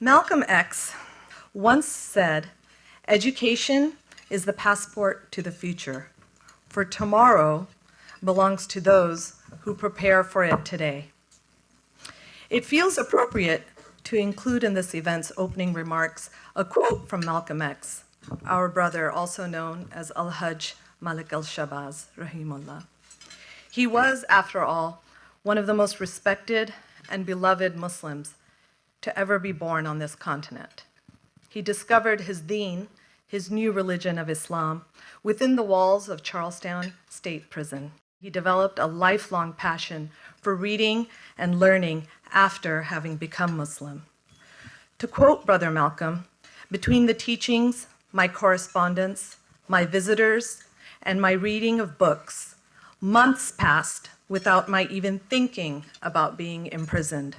Malcolm X once said, "Education is the passport to the future, for tomorrow belongs to those who prepare for it today." It feels appropriate to include in this event's opening remarks a quote from Malcolm X, our brother, also known as Al-Hajj Malik al-Shabazz, rahimullah. He was, after all, one of the most respected and beloved Muslims to ever be born on this continent. He discovered his deen, his new religion of Islam, within the walls of Charlestown State Prison. He developed a lifelong passion for reading and learning after having become Muslim. To quote Brother Malcolm, "Between the teachings, my correspondence, my visitors, and my reading of books, months passed without my even thinking about being imprisoned.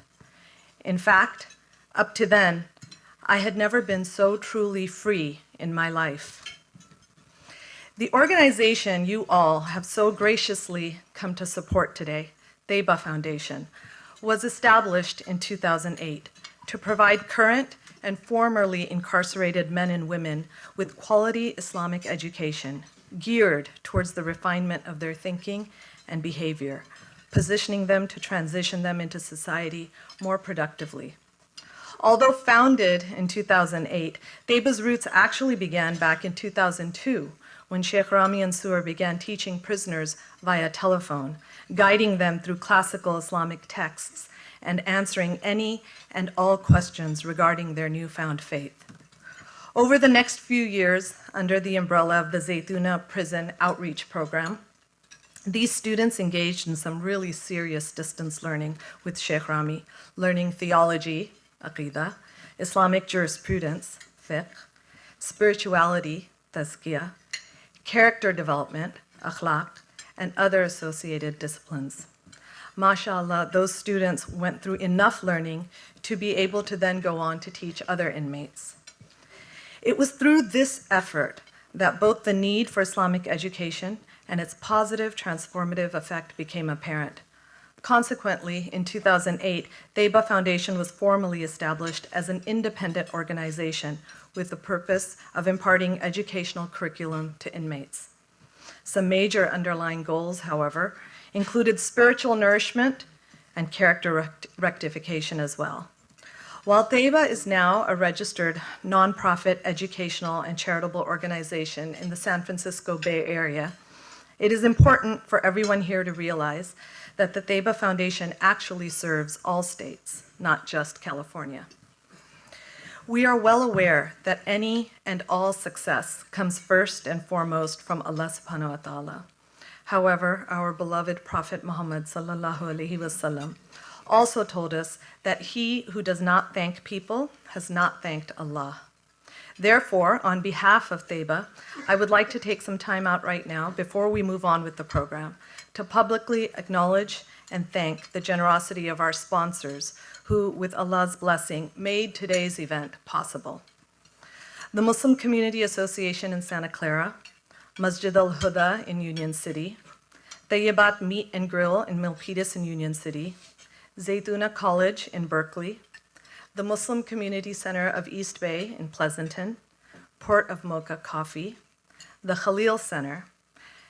In fact, up to then, I had never been so truly free in my life." The organization you all have so graciously come to support today, Tayba Foundation, was established in 2008 to provide current and formerly incarcerated men and women with quality Islamic education geared towards the refinement of their thinking and behavior, positioning them to transition them into society more productively. Although founded in 2008, Tayba's roots actually began back in 2002 when Sheikh Rami Ansur began teaching prisoners via telephone, guiding them through classical Islamic texts and answering any and all questions regarding their newfound faith. Over the next few years, under the umbrella of the Zaytuna Prison Outreach Program, these students engaged in some really serious distance learning with Sheikh Rami, learning theology, aqidah, Islamic jurisprudence, fiqh, spirituality, tazkiyah, character development, akhlaq, and other associated disciplines. MashaAllah, those students went through enough learning to be able to then go on to teach other inmates. It was through this effort that both the need for Islamic education and its positive transformative effect became apparent. Consequently, in 2008, Tayba Foundation was formally established as an independent organization with the purpose of imparting educational curriculum to inmates. Some major underlying goals, however, included spiritual nourishment and character rectification as well. While Tayba is now a registered nonprofit educational and charitable organization in the San Francisco Bay Area, it is important for everyone here to realize that the Tayba Foundation actually serves all states, not just California. We are well aware that any and all success comes first and foremost from Allah subhanahu wa ta'ala. However, our beloved Prophet Muhammad sallallahu alaihi wasallam also told us that he who does not thank people has not thanked Allah. Therefore, on behalf of Tayba, I would like to take some time out right now before we move on with the program to publicly acknowledge and thank the generosity of our sponsors who, with Allah's blessing, made today's event possible. The Muslim Community Association in Santa Clara, Masjid al-Huda in Union City, Tayyibat Meat and Grill in Milpitas in Union City, Zaytuna College in Berkeley, the Muslim Community Center of East Bay in Pleasanton, Port of Mocha Coffee, the Khalil Center,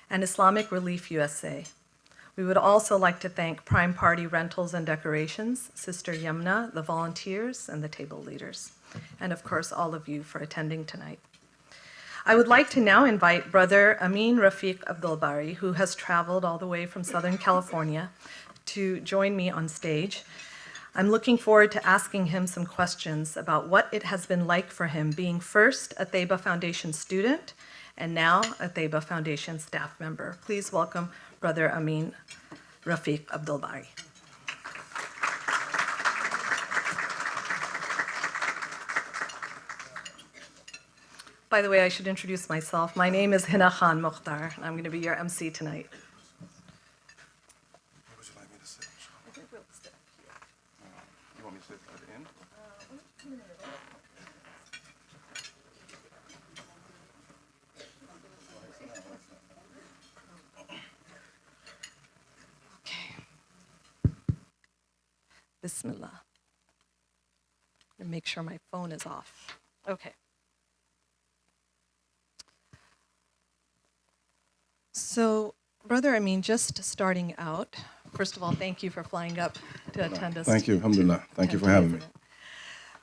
and Islamic Relief USA. We would also like to thank Prime Party Rentals and Decorations, Sister Yamna, the volunteers, and the table leaders, and of course all of you for attending tonight. I would like to now invite Brother Amin Rafiq Abdulbari, who has traveled all the way from Southern California, to join me on stage. I'm looking forward to asking him some questions about what it has been like for him being first a Tayba Foundation student and now a Tayba Foundation staff member. Please welcome Brother Amin Rafiq Abdulbari. By the way, I should introduce myself. My name is Hina Khan Mukhtar, and I'm going to be your MC tonight. Where would you like me to sit? I think we'll sit here. You want me to sit at the end? Okay. Bismillah. And make sure my phone is off. Okay. So, Brother Amin, just starting out, first of all, thank you for flying up to attend us. Thank you, alhamdulillah. Thank you for having me.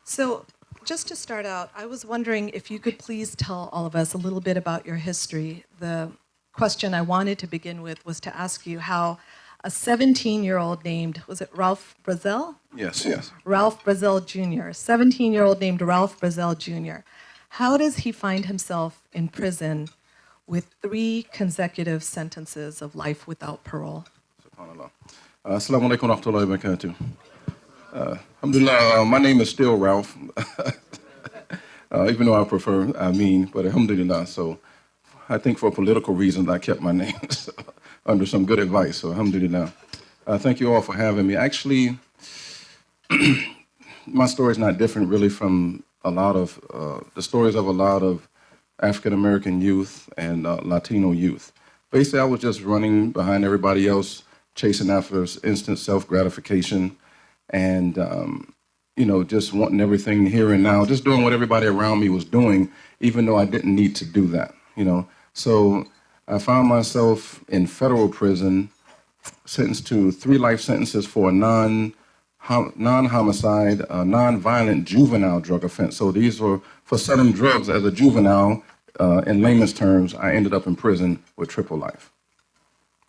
So, just to start out, I was wondering if you could please tell all of us a little bit about your history. The question I wanted to begin with was to ask you how a 17-year-old named, was it Ralph Brazel? Yes, yes. Ralph Brazel Jr., 17-year-old named Ralph Brazel Jr. How does he find himself in prison with 3 consecutive sentences of life without parole? SubhanAllah. Assalamu alaikum wa rahmatullahi wa barakatuh. Alhamdulillah, my name is still Ralph, even though I prefer Amin, but alhamdulillah. So I think for political reasons, I kept my name so, under some good advice. So alhamdulillah. Thank you all for having me. Actually, my story is not different really from a lot of the stories of a lot of African-American youth and Latino youth. Basically, I was just running behind everybody else, chasing after instant self-gratification and, just wanting everything here and now, just doing what everybody around me was doing, even though I didn't need to do that, So I found myself in federal prison, sentenced to 3 life sentences for a non-homicide, non-violent juvenile drug offense. So these were for selling drugs as a juvenile. In layman's terms, I ended up in prison with triple life.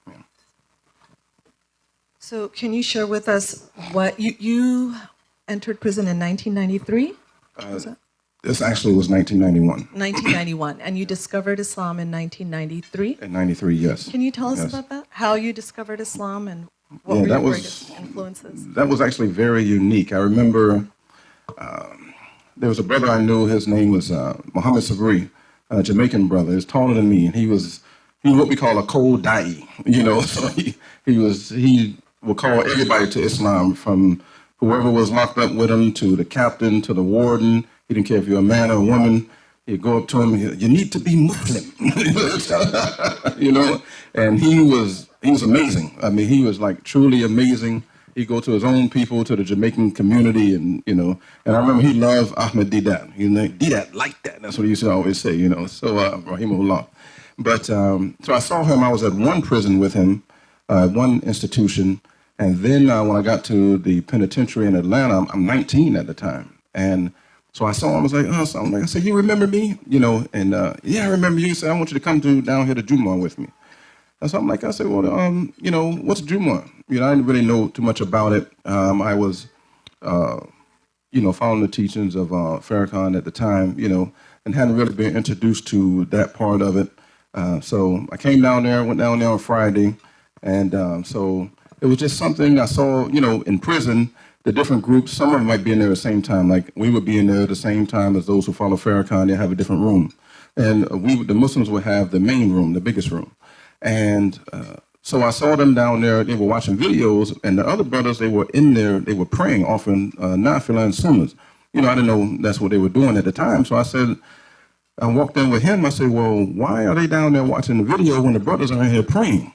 Yeah. So can you share with us what you entered prison in 1993? This actually was 1991. 1991, and you discovered Islam in 1993? In 93, yes. Can you tell us Yes. about that? How you discovered Islam and what Yeah, were that your was- greatest influences? That was actually very unique. I remember there was a brother I knew, his name was Muhammad Sabri, a Jamaican brother. He's taller than me, and he was what we call a cold da'i, so he would call everybody to Islam, from whoever was locked up with him to the captain to the warden. He didn't care if you're a man or a woman. He'd go up to him, you need to be Muslim, and he was amazing. I mean, he was like truly amazing. He'd go to his own people, to the Jamaican community, and I remember he loved Ahmed Didat. Didat like that. That's what he used to always say, So, rahimahullah. But, so I saw him, I was at one prison with him, one institution, and then when I got to the penitentiary in Atlanta, I'm 19 at the time, and so I saw him, I was like, I said, you remember me? And yeah, I remember you. He said, I want you to come down here to Jumu'ah with me. And so I said, well, what's Jumu'ah? I didn't really know too much about it. I was, following the teachings of Farrakhan at the time, and hadn't really been introduced to that part of it. So I came down there, went down there on Friday, and so it was just something I saw, in prison, the different groups. Some of them might be in there at the same time. Like we would be in there at the same time as those who follow Farrakhan. They have a different room. And the Muslims would have the main room, the biggest room. And so I saw them down there. They were watching videos, and the other brothers, they were in there. They were praying, offering nafila and sunnahs. I didn't know that's what they were doing at the time. So I walked in with him. I said, well, why are they down there watching the video when the brothers are in here praying?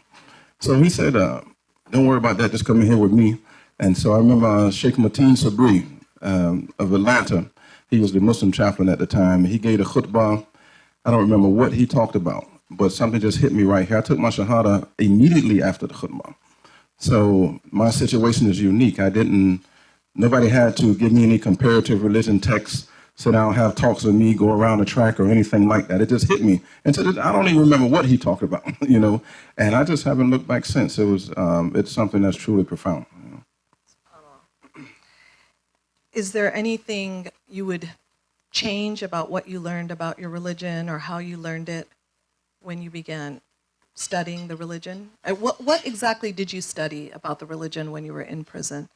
So he said, don't worry about that. Just come in here with me. And so I remember Sheikh Mateen Sabri of Atlanta. He was the Muslim chaplain at the time. He gave a khutbah. I don't remember what he talked about, but something just hit me right here. I took my shahada immediately after the khutbah. So my situation is unique. Nobody had to give me any comparative religion texts, sit down, have talks with me, go around the track or anything like that. It just hit me. And so I don't even remember what he talked about, and I just haven't looked back since. It's something that's truly profound. Is there anything you would change about what you learned about your religion or how you learned it when you began studying the religion? What exactly did you study about the religion when you were in prison?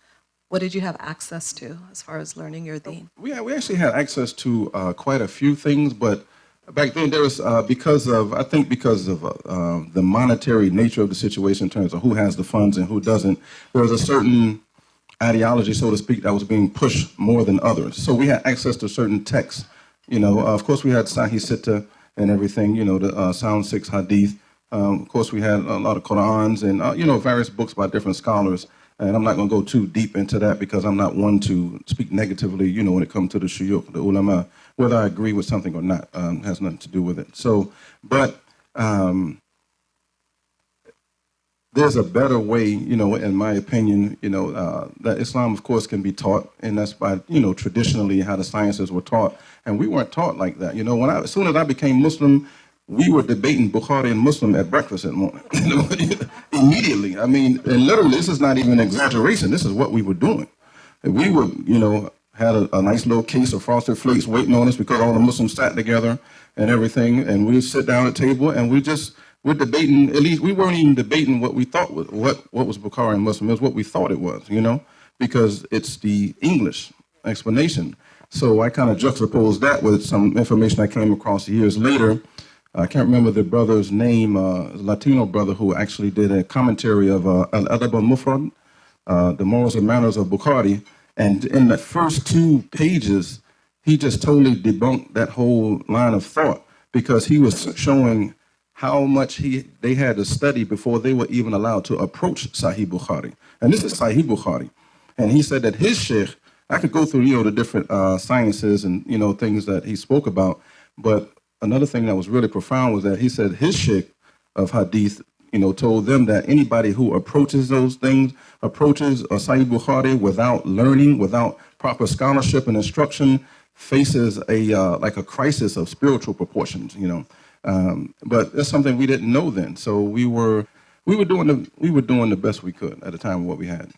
What did you have access to as far as learning your deen? We actually had access to quite a few things, but back then there was, because of the monetary nature of the situation in terms of who has the funds and who doesn't, there was a certain ideology, so to speak, that was being pushed more than others. So we had access to certain texts. Of course we had Sahih Sitta and everything, the Sound 6 Hadith. Of course we had a lot of Qur'ans and, various books by different scholars. And I'm not going to go too deep into that because I'm not one to speak negatively, when it comes to the shuyukh, the ulama. Whether I agree with something or not has nothing to do with it. So, but there's a better way, in my opinion, that Islam, of course, can be taught, and that's by, traditionally how the sciences were taught. And we weren't taught like that. As soon as I became Muslim, we were debating Bukhari and Muslim at breakfast in the morning, immediately. I mean, and literally, this is not even an exaggeration. This is what we were doing. And we would, had a nice little case of Frosted Flakes waiting on us because all the Muslims sat together and everything, and we'd sit down at the table and we're debating. At least we weren't even debating what we thought was what was Bukhari and Muslim. It was what we thought it was, because it's the English explanation. So I kind of juxtaposed that with some information I came across years later. I can't remember the brother's name, a Latino brother who actually did a commentary of Al-Adab al-Mufrad, the morals and manners of Bukhari. And in the first 2 pages, he just totally debunked that whole line of thought because he was showing how much they had to study before they were even allowed to approach Sahih Bukhari. And this is Sahih Bukhari. And he said that his sheikh, I could go through, the different sciences and, things that he spoke about. But another thing that was really profound was that he said his sheikh of hadith, told them that anybody who approaches those things, approaches Sahih Bukhari without learning, without proper scholarship and instruction, faces like a crisis of spiritual proportions, But that's something we didn't know then. So we were doing the best we could at the time of what we had.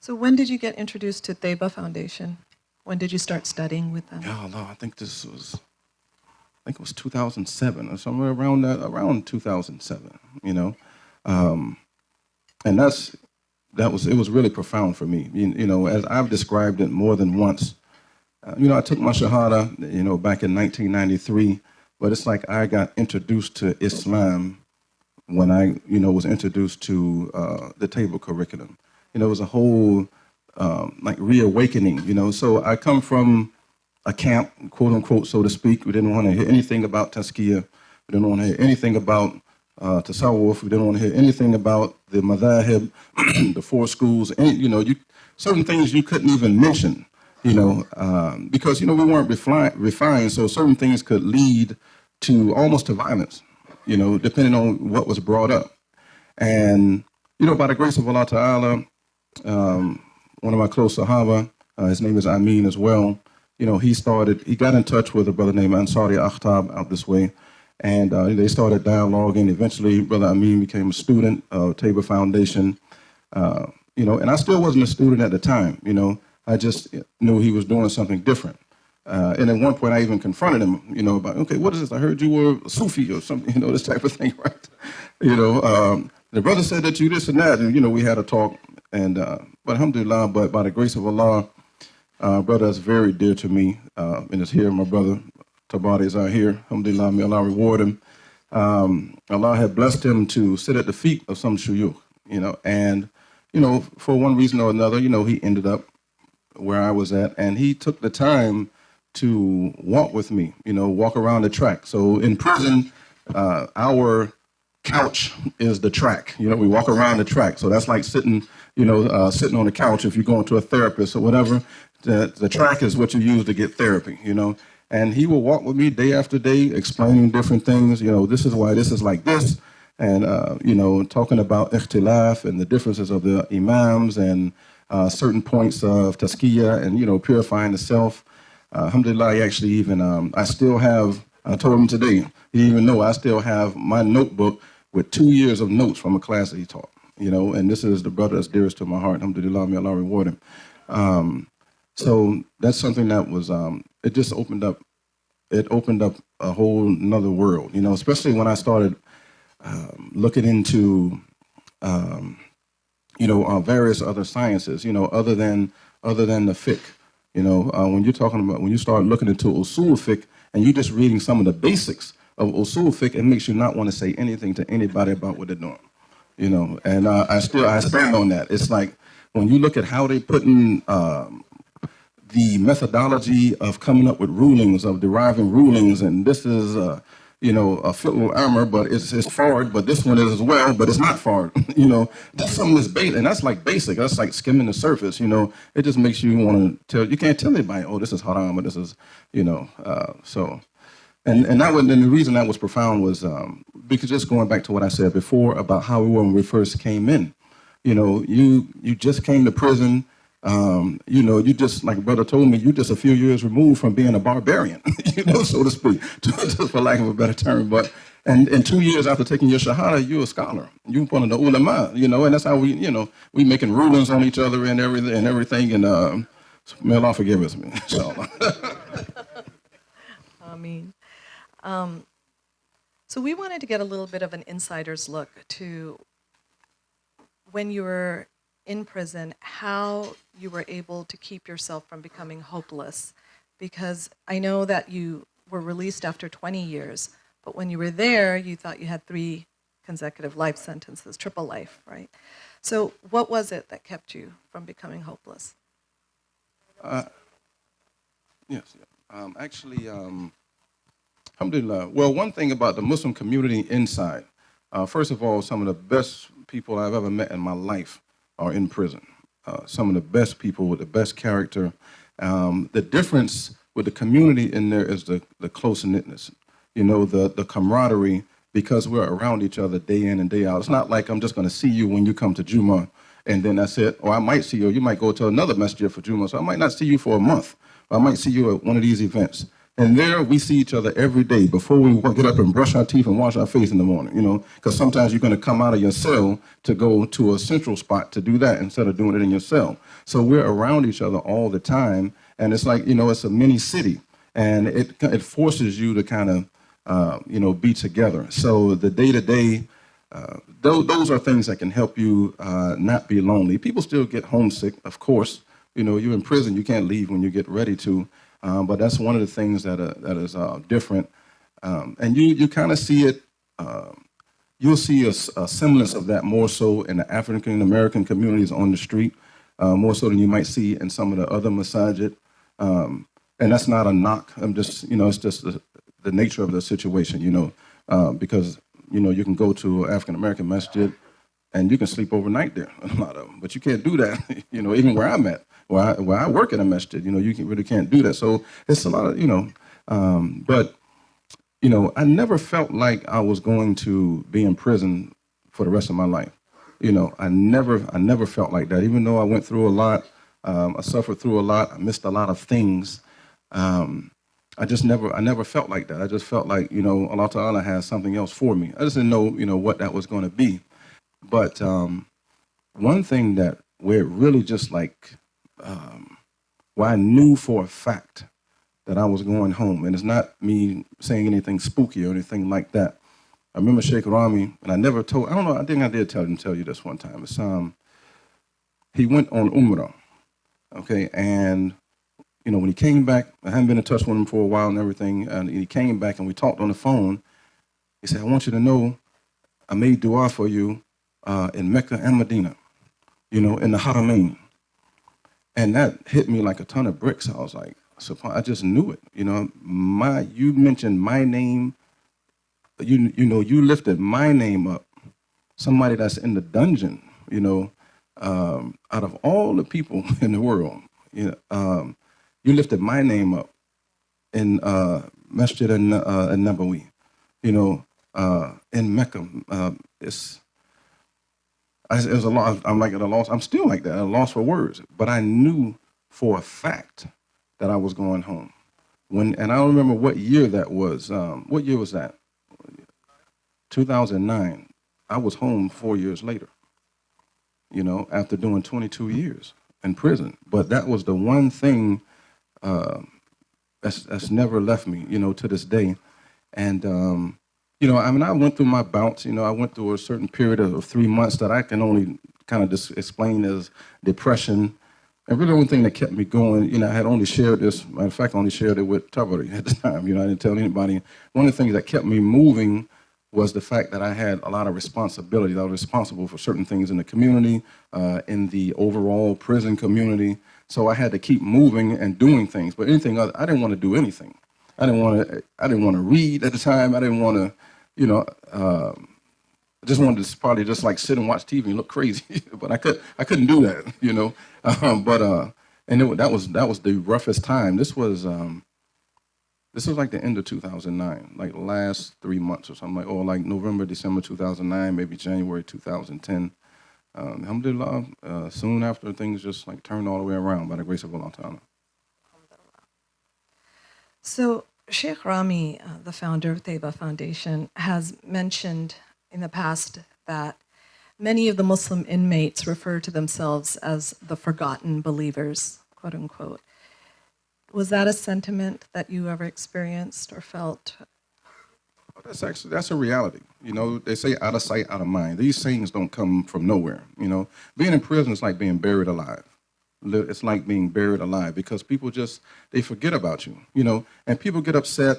So when did you get introduced to Tayba Foundation? When did you start studying with them? Yeah, no, I think it was 2007 or somewhere around 2007, and it was really profound for me. As I've described it more than once, I took my Shahada, back in 1993, but it's like I got introduced to Islam when I, was introduced to the table curriculum. It was a whole like reawakening, So I come from a camp, quote unquote, so to speak. We didn't want to hear anything about tazkiyah. We didn't want to hear anything about tasawwuf. We didn't want to hear anything about the madhahib, the 4 schools. And, certain things you couldn't even mention, because, we weren't refined. So certain things could lead to almost to violence, depending on what was brought up. And, by the grace of Allah Ta'ala, one of my close Sahaba, his name is Amin as well, he got in touch with a brother named Ansari Akhtab out this way, and they started dialoguing. Eventually, Brother Amin became a student of Tayba Foundation, and I still wasn't a student at the time, I just knew he was doing something different. And at one point, I even confronted him, about, okay, what is this? I heard you were a Sufi or something, this type of thing, right? The brother said that you this and that, and, we had a talk, and, but alhamdulillah, but by the grace of Allah, brother is very dear to me, and is here, my brother Tabari is out here. Alhamdulillah, may Allah reward him. Allah had blessed him to sit at the feet of some shuyukh, and, for one reason or another, he ended up where I was at, and he took the time to walk with me, walk around the track. So in prison, our couch is the track. We walk around the track. So that's like sitting, sitting on the couch if you're going to a therapist or whatever. The track is what you use to get therapy, And he will walk with me day after day, explaining different things. This is why this is like this. And, talking about ikhtilaf and the differences of the imams and certain points of tazkiyah and, purifying the self. Alhamdulillah, he actually even, I still have, I told him today, he didn't even know I still have my notebook with 2 years of notes from a class that he taught, and this is the brother that's dearest to my heart. Alhamdulillah, may Allah reward him. So that's something that was, it just opened up a whole nother world, especially when I started looking into, various other sciences, other than the fiqh. When you start looking into usul fiqh and you're just reading some of the basics of usul fiqh, it makes you not want to say anything to anybody about what they're doing, And I stand on that. It's like when you look at how they put in the methodology of coming up with rulings, of deriving rulings, and this is a footloose armor, but it's forward, but this one is as well, but it's not forward. That's something that's basic, and that's like basic. That's like skimming the surface. It just makes you want to tell. You can't tell anybody, oh, this is haram, or this is, so. And that was, and the reason that was profound was because just going back to what I said before about how we were when we first came in. You just came to prison. You just, like brother told me, you just a few years removed from being a barbarian, so to speak, just for lack of a better term. But and 2 years after taking your shahada, you're a scholar. You're one of the ulama, and that's how we making rulings on each other and everything. And may Allah forgive us, man. Inshallah. Amin. So we wanted to get a little bit of an insider's look to when you were in prison, how you were able to keep yourself from becoming hopeless. Because I know that you were released after 20 years, but when you were there, you thought you had 3 consecutive life sentences, triple life, right? So what was it that kept you from becoming hopeless? Yes. Actually, alhamdulillah. Well, one thing about the Muslim community inside, first of all, some of the best people I've ever met in my life are in prison. Some of the best people with the best character. The difference with the community in there is the close-knitness, the camaraderie, because we're around each other day in and day out. It's not like I'm just going to see you when you come to Juma and then that's it. Or I might see you, you might go to another masjid for Juma, so I might not see you for a month. Or I might see you at one of these events. And there we see each other every day before we get up and brush our teeth and wash our face in the morning, because sometimes you're going to come out of your cell to go to a central spot to do that instead of doing it in your cell. So we're around each other all the time. And it's like, it's a mini city, and it forces you to kind of, be together. So the day-to-day, those are things that can help you not be lonely. People still get homesick, of course. You're in prison, you can't leave when you get ready to. But that's one of the things that is different. And you kind of see it, you'll see a semblance of that more so in the African American communities on the street, more so than you might see in some of the other masajid. And that's not a knock. I'm just, it's just the nature of the situation, because, you can go to an African American masjid and you can sleep overnight there, a lot of them. But you can't do that, even where I'm at. Where I work in a masjid, you really can't do that. So it's a lot of, but, I never felt like I was going to be in prison for the rest of my life. I never felt like that, even though I went through a lot, I suffered through a lot, I missed a lot of things. I never felt like that. I just felt like, Allah Ta'ala has something else for me. I just didn't know, what that was going to be. But one thing where it really just like, where I knew for a fact that I was going home, and it's not me saying anything spooky or anything like that. I remember Sheikh Rami, and I think I did tell you this one time. It's, he went on Umrah, okay, and, when he came back, I hadn't been in touch with him for a while and everything, and he came back and we talked on the phone. He said, I want you to know I made dua for you in Mecca and Medina, in the Haramain. And that hit me like a ton of bricks. I was like, I just knew it. You mentioned my name. You lifted my name up. Somebody that's in the dungeon, out of all the people in the world, you lifted my name up in Masjid al-Nabawi, in Mecca. It was a loss. I'm like at a loss. I'm still like that, at a loss for words. But I knew for a fact that I was going home. And I don't remember what year that was. What year was that? 2009. I was home 4 years later, after doing 22 years in prison. But that was the one thing that's never left me, to this day. And I went through my bouts. I went through a certain period of 3 months that I can only kind of just explain as depression. And really the only thing that kept me going, I had only shared this, matter of fact, I only shared it with Tabari at the time. I didn't tell anybody. One of the things that kept me moving was the fact that I had a lot of responsibility. I was responsible for certain things in the community, in the overall prison community. So I had to keep moving and doing things. But anything other, I didn't want to do anything. I didn't want to read at the time. I didn't want to, you know, I just wanted to probably just like sit and watch TV and look crazy, but I couldn't do that, you know. And that was the roughest time. This was like the end of 2009, like the last 3 months or something, like, or like November, December 2009, maybe January 2010. Alhamdulillah, soon after things just like turned all the way around by the grace of Allah Ta'ala. So Sheikh Rami, the founder of Tayba Foundation, has mentioned in the past that many of the Muslim inmates refer to themselves as the forgotten believers, quote unquote. Was that a sentiment that you ever experienced or felt? That's a reality. You know, they say out of sight, out of mind. These things don't come from nowhere. You know, being in prison is like being buried alive. It's like being buried alive because people they forget about you. You know, and people get upset.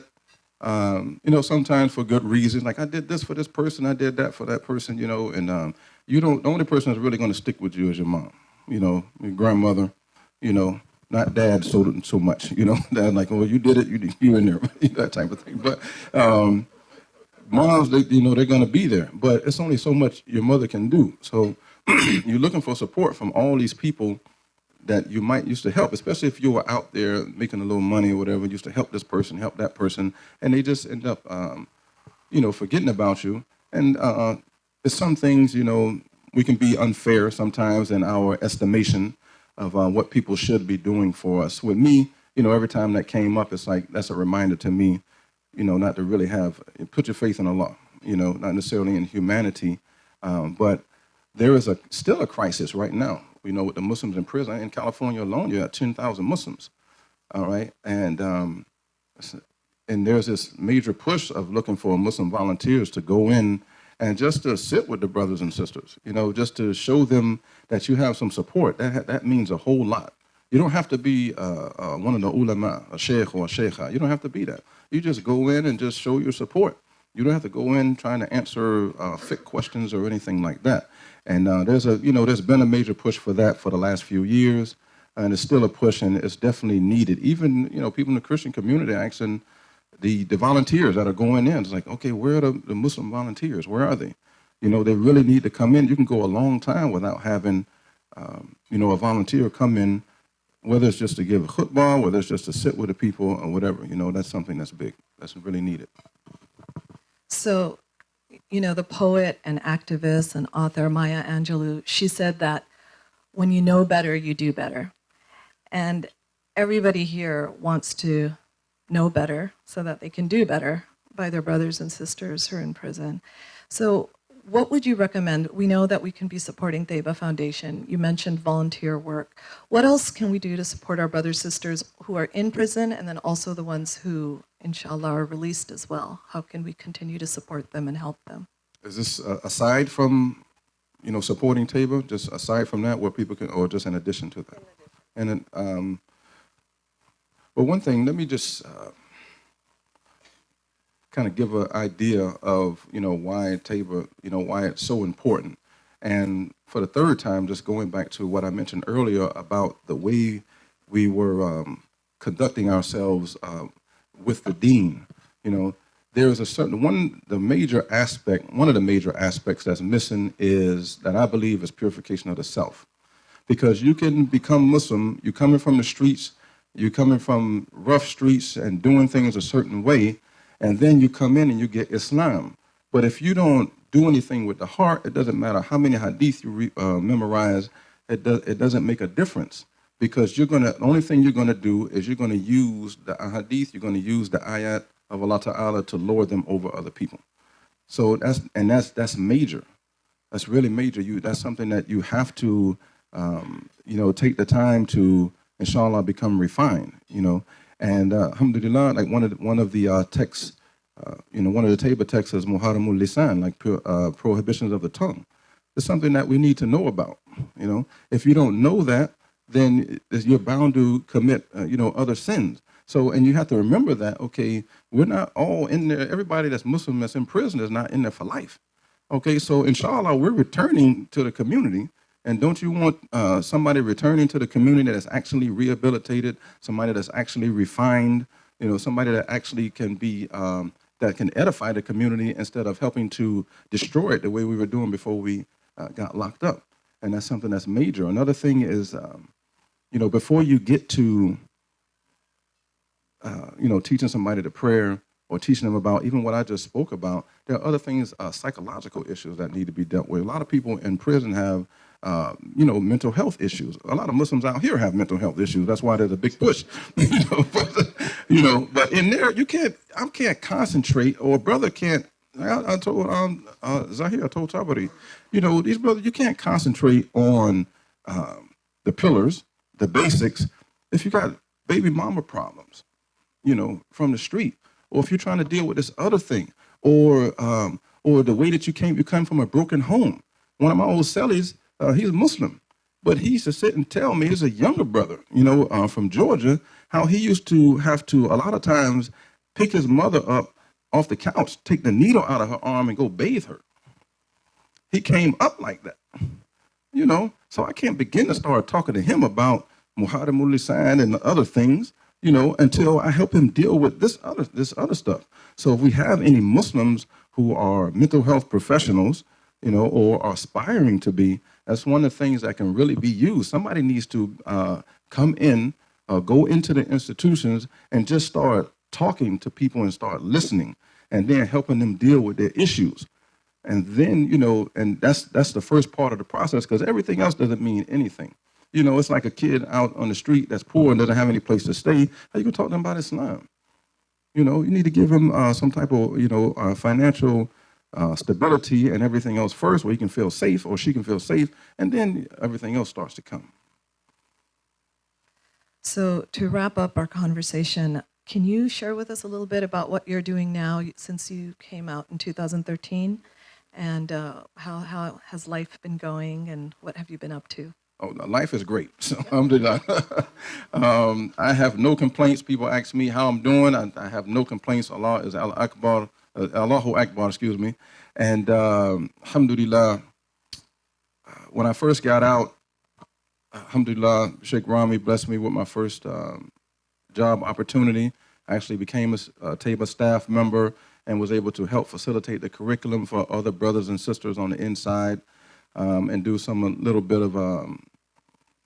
You know, sometimes for good reasons. Like I did this for this person, I did that for that person. You know, and you don't. The only person that's really going to stick with you is your mom. You know, your grandmother. You know. Not dad so much, you know. Dad like, oh, you did it, you in there, that type of thing. But moms, they're going to be there, but it's only so much your mother can do. So you're looking for support from all these people that you might used to help, especially if you were out there making a little money or whatever, used to help this person, help that person, and they just end up, forgetting about you. And there's some things, you know, we can be unfair sometimes in our estimation of what people should be doing for us. With me, you know, every time that came up, it's like, that's a reminder to me, you know, not to really put your faith in Allah, you know, not necessarily in humanity, but there is still a crisis right now, you know, with the Muslims in prison. In California alone, you have 10,000 Muslims, all right? And there's this major push of looking for Muslim volunteers to go in and just to sit with the brothers and sisters, you know, just to show them that you have some support. That means a whole lot. You don't have to be one of the ulama, a sheikh or a sheikha. You don't have to be that. You just go in and just show your support. You don't have to go in trying to answer fiqh questions or anything like that. And there's been a major push for that for the last few years, and it's still a push, and it's definitely needed. Even, you know, people in the Christian community asking the volunteers that are going in, it's like, okay, where are the Muslim volunteers? Where are they? You know, they really need to come in. You can go a long time without having, a volunteer come in, whether it's just to give a khutbah, whether it's just to sit with the people or whatever. You know, that's something that's big. That's really needed. So, you know, the poet and activist and author Maya Angelou, she said that when you know better, you do better. And everybody here wants to know better so that they can do better by their brothers and sisters who are in prison. So what would you recommend? We know that we can be supporting Tayba Foundation. You mentioned volunteer work. What else can we do to support our brothers and sisters who are in prison and then also the ones who, inshallah, are released as well? How can we continue to support them and help them? Is this aside from, you know, supporting Tayba, just aside from that, where people can, or just in addition to that? And then, but one thing, let me just kind of give an idea of, you know, why Tayba, you know, why it's so important. And for the third time, just going back to what I mentioned earlier about the way we were conducting ourselves with the deen. You know, there is a certain one of the major aspects that's missing is that I believe is purification of the self. Because you can become Muslim, you're coming from the streets, you're coming from rough streets and doing things a certain way, and then you come in and you get Islam. But if you don't do anything with the heart, it doesn't matter how many hadith you memorize, it doesn't make a difference. Because the only thing you're gonna do is you're gonna use the hadith, you're gonna use the ayat of Allah Ta'ala to lord them over other people. So that's major. That's really major. That's something that you have to, take the time to, inshallah, become refined. You know, and alhamdulillah, like one of the texts, one of the Tayba texts is Muharramul Lisan, like prohibitions of the tongue. It's something that we need to know about. You know, if you don't know that, then you're bound to commit, other sins. So, and you have to remember that, okay, we're not all in there. Everybody that's Muslim that's in prison is not in there for life. Okay, so inshallah, we're returning to the community. And don't you want somebody returning to the community that's actually rehabilitated, somebody that's actually refined, somebody that actually can be, that can edify the community instead of helping to destroy it the way we were doing before we got locked up. And that's something that's major. Another thing is, before you get to, teaching somebody the prayer or teaching them about even what I just spoke about, there are other things, psychological issues that need to be dealt with. A lot of people in prison have, mental health issues. A lot of Muslims out here have mental health issues. That's why there's a big push. But in there, I can't concentrate, or a brother can't. I told Zahir, I told Tabari, these brothers, you can't concentrate on the pillars, the basics, if you got baby mama problems, from the street, or if you're trying to deal with this other thing, or the way that you come from a broken home. One of my old cellies, he's Muslim, but he used to sit and tell me, he's a younger brother, from Georgia, how he used to have to, a lot of times, pick his mother up off the couch, take the needle out of her arm and go bathe her. He came up like that, so I can't begin to start talking to him about Muhammad Lisan and the other things, until I help him deal with this other stuff. So if we have any Muslims who are mental health professionals, or are aspiring to be, that's one of the things that can really be used. Somebody needs to come in, go into the institutions and just start talking to people and start listening, and then helping them deal with their issues. And then, and that's the first part of the process, because everything else doesn't mean anything. It's like a kid out on the street that's poor and doesn't have any place to stay. How you gonna talk to them about Islam? You need to give him some type of, financial stability and everything else first, where he can feel safe, or she can feel safe, and then everything else starts to come. So to wrap up our conversation, can you share with us a little bit about what you're doing now since you came out in 2013, and how has life been going, and what have you been up to? Oh, life is great. So, alhamdulillah. I have no complaints. People ask me how I'm doing. I have no complaints. Allah is Allahu Akbar, excuse me. And alhamdulillah, when I first got out, alhamdulillah, Sheikh Rami blessed me with my first job opportunity. I actually became a Tayba staff member and was able to help facilitate the curriculum for other brothers and sisters on the inside, and do some little bit of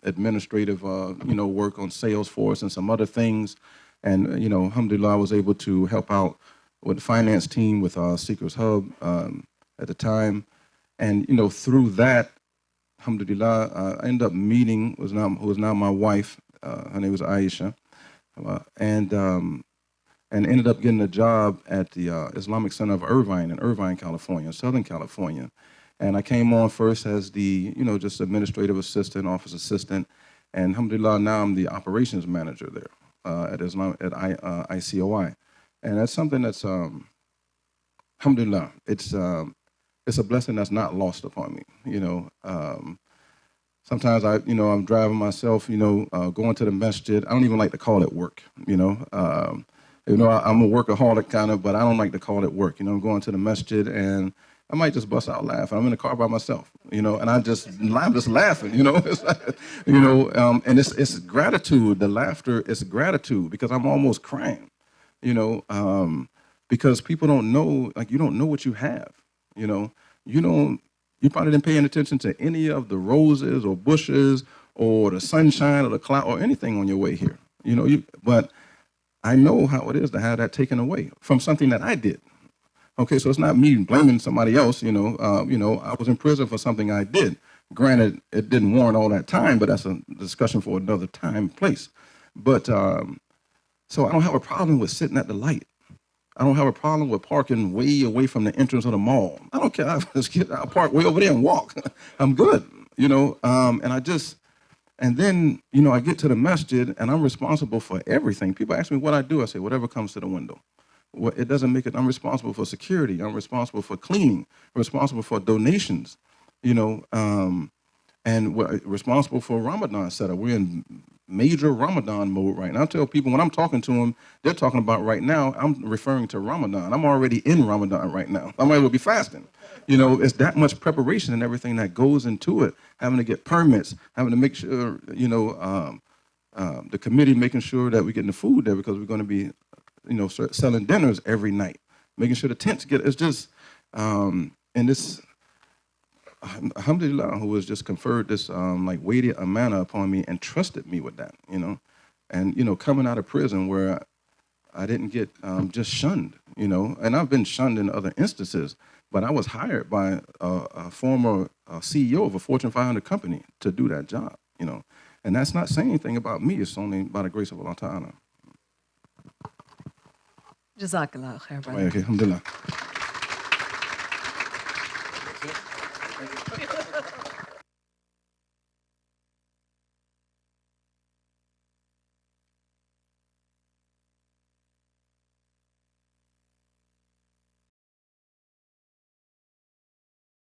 administrative, work on Salesforce and some other things. And, alhamdulillah, I was able to help out with the finance team with Seekers Hub at the time. And, through that, alhamdulillah, I ended up meeting who is now my wife. Her name was Aisha. And ended up getting a job at the Islamic Center of Irvine in Irvine, California, Southern California. And I came on first as the, just administrative assistant, office assistant. And alhamdulillah, now I'm the operations manager there at ICOI. And that's something that's, alhamdulillah, it's a blessing that's not lost upon me. Sometimes I'm driving myself, going to the masjid. I don't even like to call it work, I'm a workaholic kind of, but I don't like to call it work. I'm going to the masjid and I might just bust out laughing. I'm in the car by myself, and I'm just laughing, It's like, and it's gratitude. The laughter is gratitude, because I'm almost crying, because people don't know, like, you don't know what you have, you probably didn't pay any attention to any of the roses or bushes or the sunshine or the cloud or anything on your way here, but I know how it is to have that taken away from something that I did. Okay, so it's not me blaming somebody else. I was in prison for something I did. Granted, it didn't warrant all that time, but that's a discussion for another time and place. But so I don't have a problem with sitting at the light. I don't have a problem with parking way away from the entrance of the mall. I don't care. I'll park way over there and walk. I'm good. And then, I get to the masjid and I'm responsible for everything. People ask me what I do. I say, whatever comes to the window. Well, it doesn't make it. I'm responsible for security. I'm responsible for cleaning. I'm responsible for donations, and we're responsible for Ramadan setup. We're in major Ramadan mode right now. I tell people when I'm talking to them, they're talking about right now, I'm referring to Ramadan. I'm already in Ramadan right now. I might as well be fasting. It's that much preparation and everything that goes into it. Having to get permits, having to make sure, the committee making sure that we're getting the food there, because we're going to be selling dinners every night, making sure the tents get. It's just, and this, alhamdulillah, who was just conferred this like weighty amana upon me and trusted me with that, and coming out of prison where I didn't get just shunned, and I've been shunned in other instances, but I was hired by a former CEO of a Fortune 500 company to do that job, and that's not saying anything about me. It's only by the grace of Allah Ta'ala. Jazakallah khair, brother. Okay, alhamdulillah.